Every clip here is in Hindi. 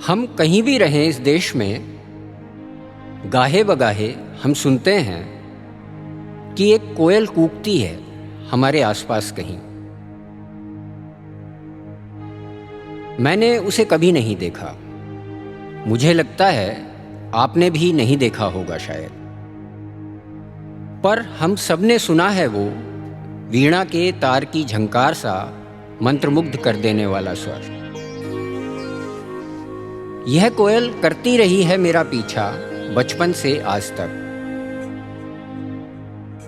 हम कहीं भी रहें इस देश में, गाहे बगाहे हम सुनते हैं कि एक कोयल कूकती है हमारे आसपास कहीं। मैंने उसे कभी नहीं देखा। मुझे लगता है आपने भी नहीं देखा होगा शायद। पर हम सबने सुना है वो वीणा के तार की झंकार सा मंत्रमुग्ध कर देने वाला स्वर। यह कोयल करती रही है मेरा पीछा बचपन से आज तक।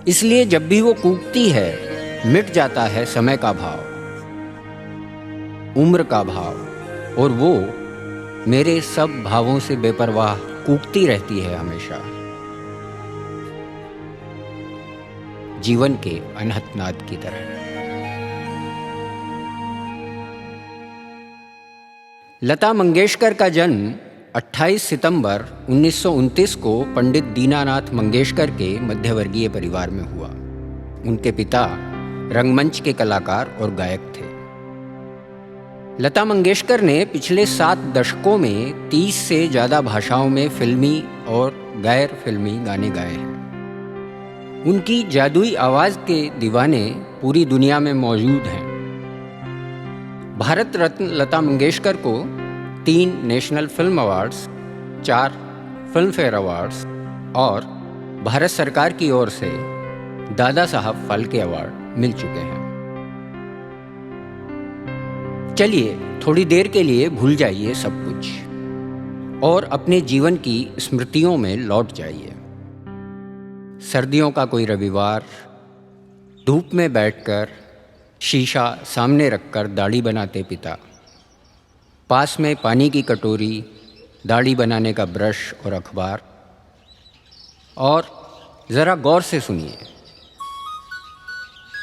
इसलिए जब भी वो कूकती है मिट जाता है समय का भाव, उम्र का भाव, और वो मेरे सब भावों से बेपरवाह कूकती रहती है हमेशा, जीवन के अनहद नाद की तरह। लता मंगेशकर का जन्म 28 सितंबर 1929 को पंडित दीनानाथ मंगेशकर के मध्यवर्गीय परिवार में हुआ। उनके पिता रंगमंच के कलाकार और गायक थे। लता मंगेशकर ने पिछले 7 दशकों में 30 से ज़्यादा भाषाओं में फिल्मी और गैर फिल्मी गाने गाए हैं। उनकी जादुई आवाज़ के दीवाने पूरी दुनिया में मौजूद हैं। भारत रत्न लता मंगेशकर को 3 national film awards, 4 film fair awards और भारत सरकार की ओर से दादा साहब फाल्के अवार्ड मिल चुके हैं। चलिए थोड़ी देर के लिए भूल जाइए सब कुछ और अपने जीवन की स्मृतियों में लौट जाइए। सर्दियों का कोई रविवार, धूप में बैठकर शीशा सामने रखकर दाढ़ी बनाते पिता, पास में पानी की कटोरी, दाढ़ी बनाने का ब्रश और अखबार। और ज़रा गौर से सुनिए,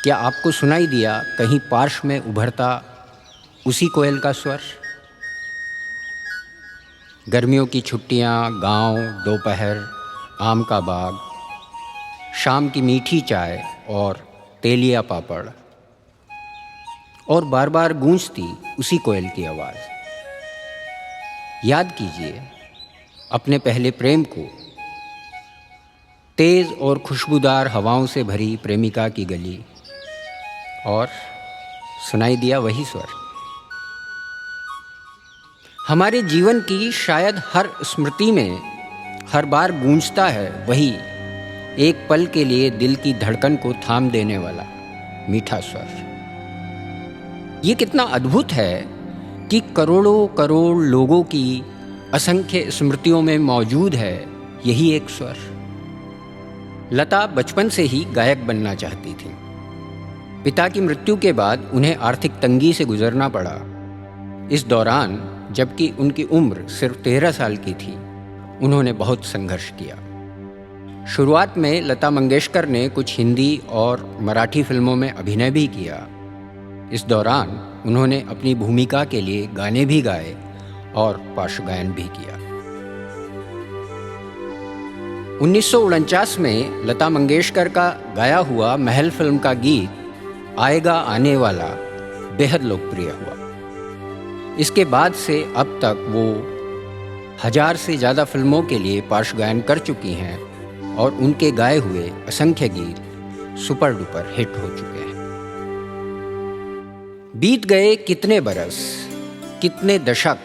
क्या आपको सुनाई दिया कहीं पार्श्व में उभरता उसी कोयल का स्वर? गर्मियों की छुट्टियां, गांव, दोपहर, आम का बाग, शाम की मीठी चाय और तेलिया पापड़, और बार बार गूंजती उसी कोयल की आवाज़। याद कीजिए अपने पहले प्रेम को, तेज़ और खुशबूदार हवाओं से भरी प्रेमिका की गली, और सुनाई दिया वही स्वर। हमारे जीवन की शायद हर स्मृति में हर बार गूंजता है वही एक पल के लिए दिल की धड़कन को थाम देने वाला मीठा स्वर। ये कितना अद्भुत है कि करोड़ों करोड़ लोगों की असंख्य स्मृतियों में मौजूद है यही एक स्वर। लता बचपन से ही गायक बनना चाहती थी। पिता की मृत्यु के बाद उन्हें आर्थिक तंगी से गुजरना पड़ा। इस दौरान जबकि उनकी उम्र सिर्फ 13 साल की थी, उन्होंने बहुत संघर्ष किया। शुरुआत में लता मंगेशकर ने कुछ हिंदी और मराठी फिल्मों में अभिनय भी किया। इस दौरान उन्होंने अपनी भूमिका के लिए गाने भी गाए और पार्श्वगायन भी किया। 1949 में लता मंगेशकर का गाया हुआ महल फिल्म का गीत आएगा आने वाला बेहद लोकप्रिय हुआ। इसके बाद से अब तक वो 1000 से ज़्यादा फिल्मों के लिए पार्श्वगायन कर चुकी हैं और उनके गाए हुए असंख्य गीत सुपर डुपर हिट हो चुके हैं। बीत गए कितने बरस, कितने दशक,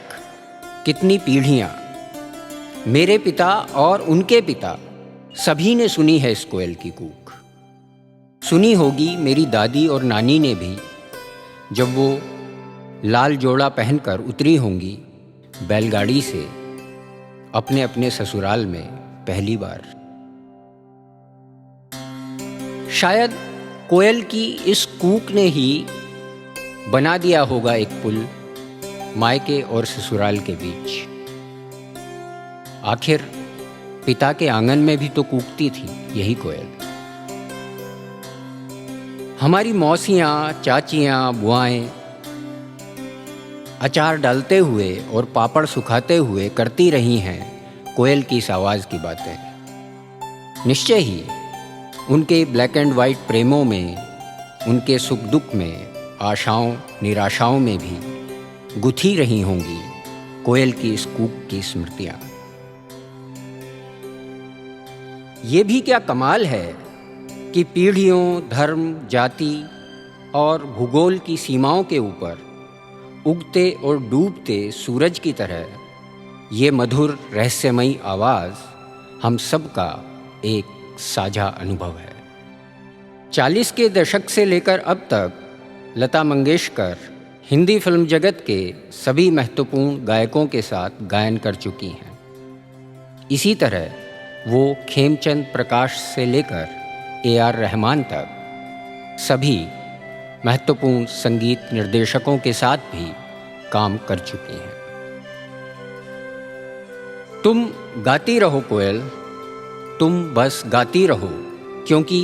कितनी पीढ़ियाँ, मेरे पिता और उनके पिता सभी ने सुनी है इस कोयल की कूक। सुनी होगी मेरी दादी और नानी ने भी, जब वो लाल जोड़ा पहनकर उतरी होंगी बैलगाड़ी से अपने अपने ससुराल में पहली बार। शायद कोयल की इस कूक ने ही बना दिया होगा एक पुल मायके और ससुराल के बीच। आखिर पिता के आंगन में भी तो कूकती थी यही कोयल। हमारी मौसियाँ, चाचियाँ, बुआएं अचार डालते हुए और पापड़ सुखाते हुए करती रही हैं कोयल की इस आवाज़ की बातें। निश्चय ही उनके ब्लैक एंड वाइट प्रेमों में, उनके सुख दुख में, आशाओं निराशाओं में भी गुथी रही होंगी कोयल की इस कूक की स्मृतियाँ। ये भी क्या कमाल है कि पीढ़ियों, धर्म, जाति और भूगोल की सीमाओं के ऊपर उगते और डूबते सूरज की तरह ये मधुर रहस्यमयी आवाज़ हम सबका एक साझा अनुभव है। 40 के दशक से लेकर अब तक लता मंगेशकर हिंदी फिल्म जगत के सभी महत्वपूर्ण गायकों के साथ गायन कर चुकी हैं। इसी तरह वो खेमचंद प्रकाश से लेकर AR रहमान तक सभी महत्वपूर्ण संगीत निर्देशकों के साथ भी काम कर चुकी हैं। तुम गाती रहो कोयल, तुम बस गाती रहो, क्योंकि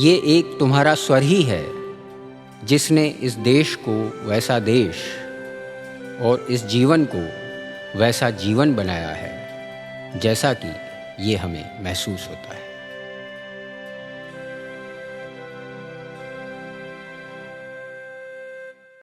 ये एक तुम्हारा स्वर ही है जिसने इस देश को वैसा देश और इस जीवन को वैसा जीवन बनाया है जैसा कि ये हमें महसूस होता है।